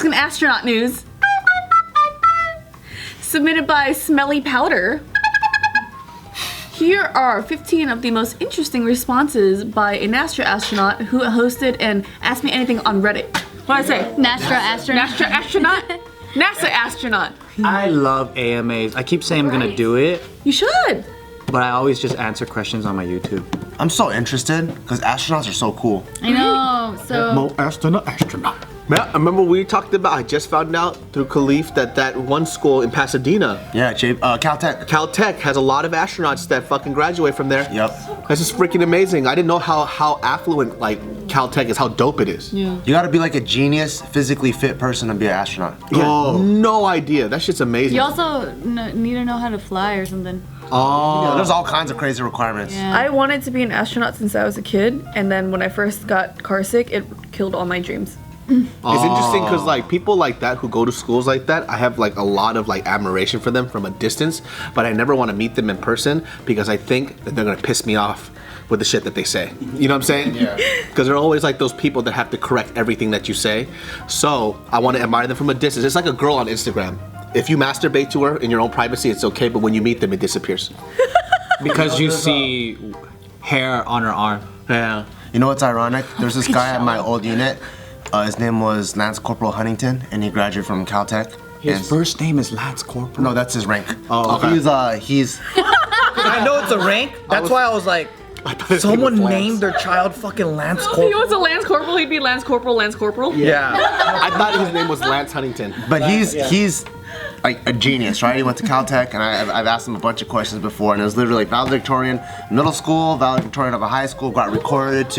Ask an Astronaut News. Submitted by Smelly Powder. Here are 15 of the most interesting responses by a NASA astronaut who hosted an Ask Me Anything on Reddit. What did I say? NASA astronaut. NASA astronaut? NASA astronaut. I love AMAs. I keep saying I'm gonna do it, You should. but I always just answer questions on my YouTube. I'm so interested because astronauts are so cool. I know. So Astronaut. Man, I remember we talked about, I just found out through Khalif that one school in Pasadena, Yeah, Caltech. Caltech, has a lot of astronauts that fucking graduate from there. Yep. That's just freaking amazing. I didn't know how affluent like Caltech is, how dope it is. Yeah. You gotta be like a genius, physically fit person to be an astronaut. Yeah, no idea. That shit's amazing. you also need to know how to fly or something. Yeah, there's all kinds of crazy requirements. Yeah. I wanted to be an astronaut since I was a kid, and then when I first got car sick, it killed all my dreams. It's interesting because like people like that who go to schools like that, I have like a lot of like admiration for them from a distance, but I never want to meet them in person because I think that they're gonna piss me off with the shit that they say. You know what I'm saying? Yeah. Because they're always like those people that have to correct everything that you say. So I want to admire them from a distance. It's like a girl on Instagram. If you masturbate to her in your own privacy, it's okay, but when you meet them, it disappears. Because you see hair on her arm. Yeah. You know what's ironic? There's this guy at my old unit. His name was Lance Corporal Huntington, and he graduated from Caltech. His first name is Lance Corporal. No, that's his rank. Oh, okay. He's I know it's a rank. That's why I was like, someone named their child fucking Lance If he Corporal. was a Lance Corporal, he'd be Lance Corporal, Lance Corporal. Yeah. I thought his name was Lance Huntington. But he's like a genius, right? He went to Caltech, and I've asked him a bunch of questions before, and it was literally valedictorian middle school, valedictorian of a high school, got recruited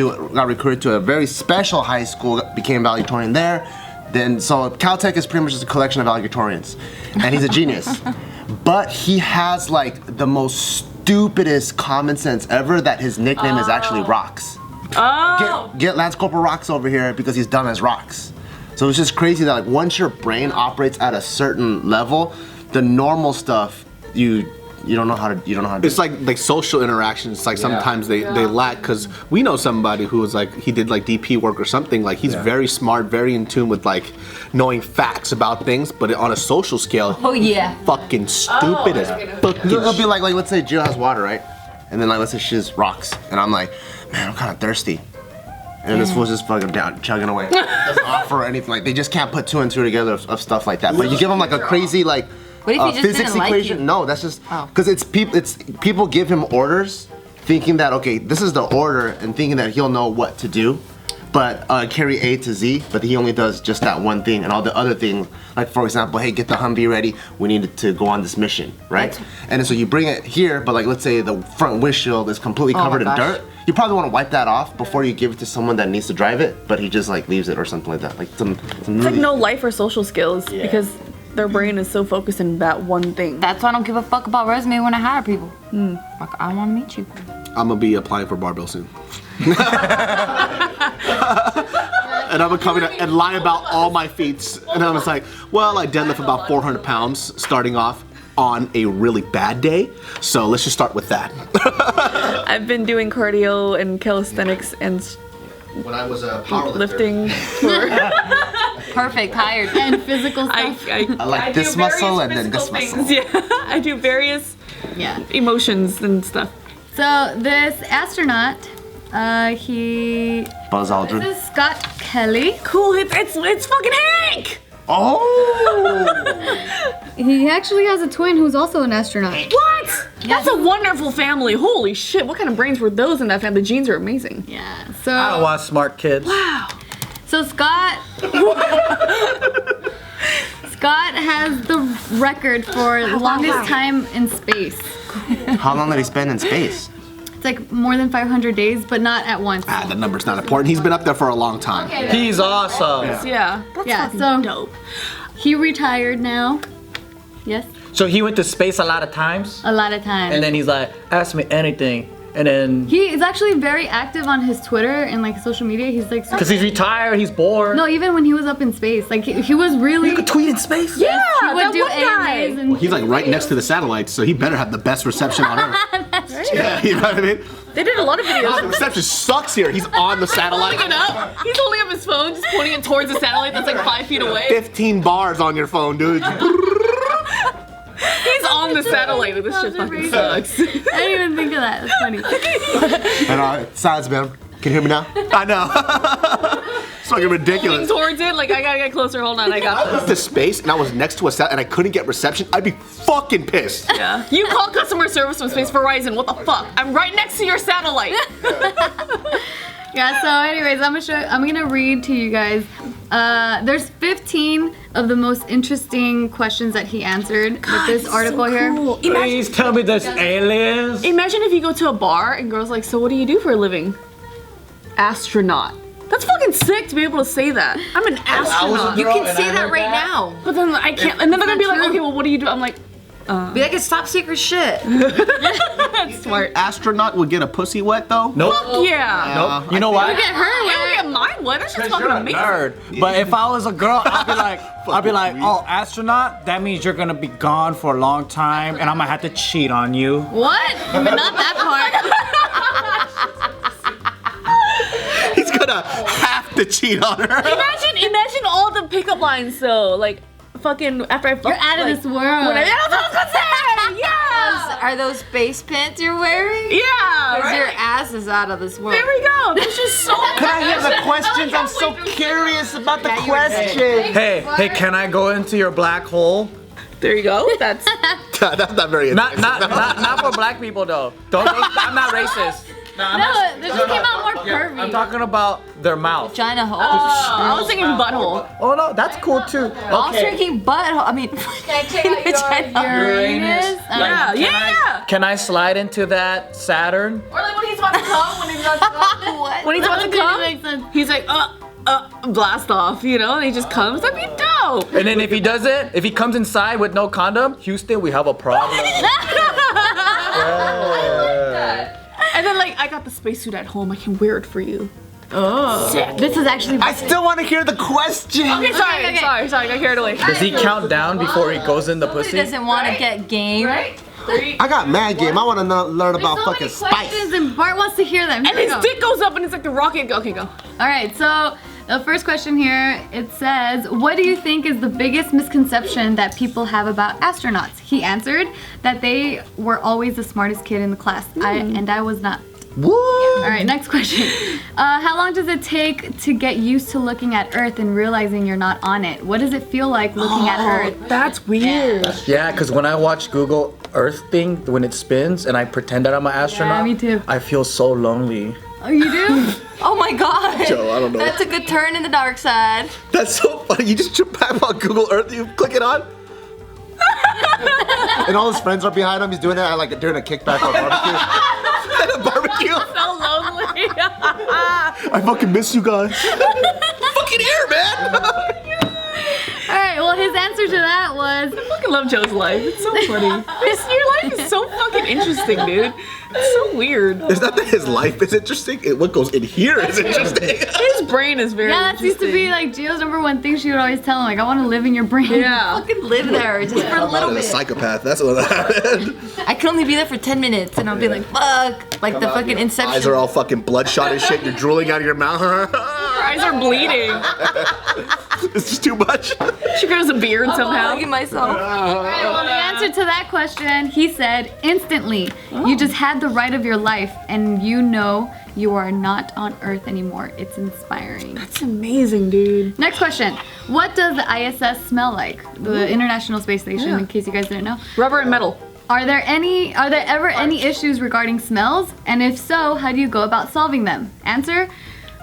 to a very special high school, became valedictorian there. Then so Caltech is pretty much just a collection of valedictorians, and he's a genius. But he has like the most stupidest common sense ever that his nickname is actually Rocks. Oh! Get Lance Corporal Rocks over here because he's dumb as rocks. So it's just crazy that like once your brain operates at a certain level, the normal stuff you don't know how to do. It's like social interactions. Like sometimes they lack because we know somebody who was like he did like DP work or something. Like he's very smart, very in tune with like knowing facts about things, but on a social scale, Oh yeah. fucking stupid as fucking. It'll be like let's say Jill has water, right? And then like let's say she has rocks, and I'm like, man, I'm kind of thirsty. And this fool's just fucking down, chugging away. Doesn't offer anything. Like they just can't put two and two together of stuff like that. But you give them like a crazy like What if he just physics didn't like equation. you? No, that's just because it's people give him orders, thinking that okay, this is the order, and thinking that he'll know what to do. But carry A to Z, but he only does just that one thing, and all the other things, like for example, hey, get the Humvee ready. We need to go on this mission, right? And so you bring it here, but like let's say the front windshield is completely covered in dirt. You probably want to wipe that off before you give it to someone that needs to drive it, but he just like leaves it or something like that. Like some It's really like no life or social skills because their brain is so focused in that one thing. That's why I don't give a fuck about resume when I hire people. Like, I want to meet you. I'm gonna be applying for barbell soon. And I'm gonna come in and lie about all my feats. And I was like, well, I deadlift about 400 pounds starting off on a really bad day. So let's just start with that. I've been doing cardio and calisthenics and When I was a powerlifter. lifting for Perfect, hired. And physical stuff. I like this do muscle and various then this physical muscle. things. Yeah, I do various Yeah. emotions and stuff. So this astronaut, he Buzz Aldrin. this is Scott Kelly. Cool, it's fucking Hank! Oh! He actually has a twin who's also an astronaut. What? That's a wonderful family. Holy shit, what kind of brains were those in that family? The genes are amazing. Yeah. I don't So want smart kids. Wow. Scott Scott has the record for longest time in space. How long did he spend in space? It's like more than 500 days, but not at once. Ah, the number's not important. He's been up there for a long time. He's awesome. Yeah. That's Yeah, fucking so- dope. He retired now. Yes, So he went to space a lot of times, a lot of times. and then he's like, ask me anything, and then He is actually very active on his Twitter and like social media. He's like, because he's retired, he's bored. no, even when he was up in space, like he was really. You could tweet in space. Yeah, he would that do one guy. AMAs and He's like right next to the satellites, so he better have the best reception on Earth. That's true. Yeah, you know what I mean? They did a lot of The videos. reception sucks here. He's on the satellite. Holding it up. He's holding up his phone, just pointing it towards the satellite that's like 5 feet away. 15 bars on your phone, dude. He's on the satellite. This shit fucking sucks. I didn't even think of that. That's funny. And sides, man. Can you hear me now? I know. It's fucking Moving ridiculous. towards it, like I gotta get closer. Hold on, I got If I this. went to space and I was next to a sat and I couldn't get reception, I'd be fucking pissed. Yeah. You call customer service from Space Verizon. What the fuck? I'm right next to your satellite. Yeah, so anyways, I'm gonna read to you guys. There's 15 of the most interesting questions that he answered with this article here. Cool. Imagine, Please tell me there's aliens. imagine if you go to a bar and girls like, so what do you do for a living? Astronaut. That's fucking sick to be able to say that. I'm an astronaut. You can say that right now. But then I can't, and then they're gonna be like, okay, well, what do you do? I'm like, Be like, it's top secret shit. that's smart. Astronaut would get a pussy wet though? Nope. Yeah. Nope. You know why? Get her. You don't get mine wet. That's just fucking amazing. Nerd. But if I was a girl, I'd be like, oh, astronaut, that means you're gonna be gone for a long time and I'm gonna have to cheat on you. What? But not that part. He's gonna have to cheat on her. Imagine all the pickup lines though, like fucking after I fuck. You're out of like, this world. When I was gonna say, yeah, Are those face pants you're wearing? yeah, Because your right? ass is out of this world. There we go. There's just so. Can I hear the questions? I'm so curious about the questions. Hey, can I go into your black hole? There you go. That's. That's not very Not enticing. not for black people though. Don't I'm not racist. No, this just came out more pervy. I'm talking about their mouth. Vagina hole. I was thinking butthole. Oh no, that's cool too. I was drinking butthole. I mean, Uranus. Yeah. Can I slide into that Saturn? Or like when he's about to come, when he's about to come, What? when he's about to come, Makes sense. he's like, blast off, you know, and he just comes. That'd be dope. And then if he does it, if he comes inside with no condom, Houston, we have a problem. And then like, I got the spacesuit at home. I can wear it for you. This is actually. I still want to hear the question. Okay, sorry, okay. sorry, I got carried away. Does he count down before he goes in the Who pussy? doesn't want to get game? Right? I got mad game. I want to learn about so fucking many spice. questions, and Bart wants to hear them. Here And we his go. dick goes up and it's like the rocket. Okay, go. All right, so the first question here, it says, what do you think is the biggest misconception that people have about astronauts? He answered that they were always the smartest kid in the class, and I was not. What? All right, next question. How long does it take to get used to looking at Earth and realizing you're not on it? What does it feel like looking at Earth? That's weird. Yeah, because when I watch Google Earth thing, when it spins and I pretend that I'm an astronaut, me too. I feel so lonely. Oh, you do? Oh my god. Joe, I don't know. That's a good turn in the dark side. That's so funny. You just trip back on Google Earth, you click it on. And all his friends are behind him. He's doing it like during a kickback or barbecue. At a barbecue. So lonely. I fucking miss you guys. Fucking here, man. All right, well, his answer to that was, I fucking love Joe's life. It's so funny. Your life is so fucking interesting, dude. It's so weird. It's not that his life is interesting. What goes in here is interesting. His brain is very yeah, that used to be like Gio's #1 thing she would always tell him, like, I want to live in your brain. Yeah. Fucking live there just for a little I'm a bit. psychopath. That's what happened. I could only be there for 10 minutes and I'll be like, fuck. Like the fucking Inception. Eyes are all fucking bloodshot and shit. You're drooling out of your mouth. Her eyes are bleeding. It's just too much. She grows a beard somehow. Look at myself. Well, the answer to that question, he said, instantly. You just had the ride of your life, and you know you are not on Earth anymore. It's inspiring. That's amazing, dude. Next question. What does the ISS smell like? The International Space Station, in case you guys didn't know. Rubber and metal. Are there ever any issues regarding smells? And if so, how do you go about solving them? Answer.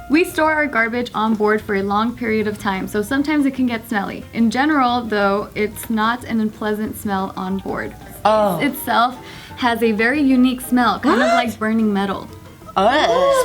We store our garbage on board for a long period of time, so sometimes it can get smelly. In general, though, it's not an unpleasant smell on board. Itself has a very unique smell, kind of like burning metal.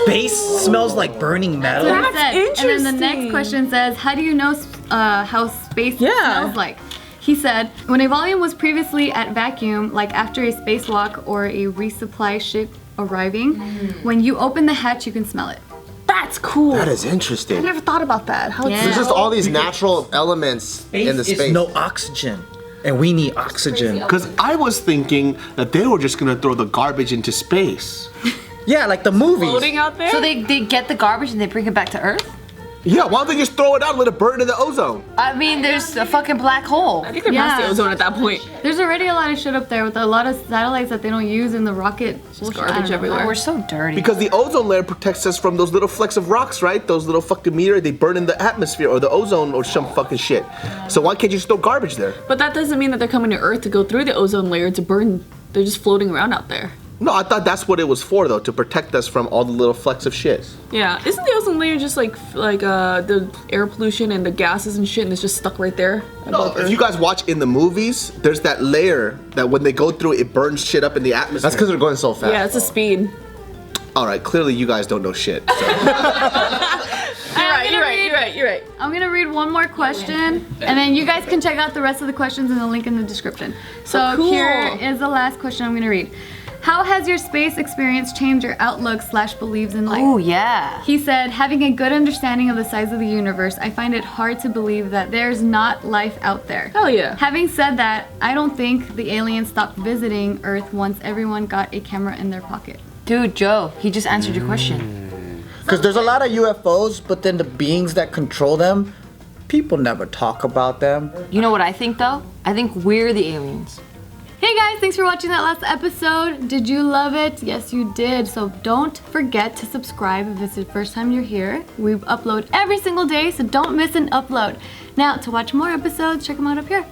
Space smells like burning metal. That's what it said. interesting. And then the next question says, how do you know how space smells like? He said, when a volume was previously at vacuum, like after a spacewalk or a resupply ship arriving, when you open the hatch, you can smell it. That's cool. That is I interesting. never thought about that. How Yeah. it's There's just all these natural elements in the space. It's no oxygen, and we need oxygen. Because I was thinking that they were just gonna throw the garbage into space. Yeah, like the movies. Floating out there? So they get the garbage and they bring it back to Earth? Yeah, why don't they just throw it out and let it burn in the ozone? I mean, there's a fucking black hole. I think they're past the ozone at that point. There's already a lot of shit up there with a lot of satellites that they don't use in the rocket. Just garbage everywhere. We're so dirty. Because the ozone layer protects us from those little flecks of rocks, right? Those little fucking meteors, they burn in the atmosphere or the ozone or some fucking shit. So why can't you just throw garbage there? But that doesn't mean that they're coming to Earth to go through the ozone layer to burn. They're just floating around out there. No, I thought that's what it was for, though, to protect us from all the little flecks of shit. Yeah, isn't the ozone layer just like the air pollution and the gases and shit, and it's just stuck right there? No, if you guys watch in the movies, there's that layer that when they go through it burns shit up in the atmosphere. That's because they're going so fast. Yeah, it's a speed. All right, clearly you guys don't know shit. So. You're right. I'm gonna read one more question, and then you guys can check out the rest of the questions in the link in the description. So cool. Here is the last question I'm gonna read. How has your space experience changed your outlook / beliefs in life? Oh, yeah. He said, having a good understanding of the size of the universe, I find it hard to believe that there's not life out there. Hell yeah. Having said that, I don't think the aliens stopped visiting Earth once everyone got a camera in their pocket. Dude, Joe, he just answered your question. Because there's a lot of UFOs, but then the beings that control them, people never talk about them. You know what I think, though? I think we're the aliens. Hey guys, thanks for watching that last episode. Did you love it? Yes, you did. So don't forget to subscribe if it's the first time you're here. We upload every single day, so don't miss an upload. Now, to watch more episodes, check them out up here.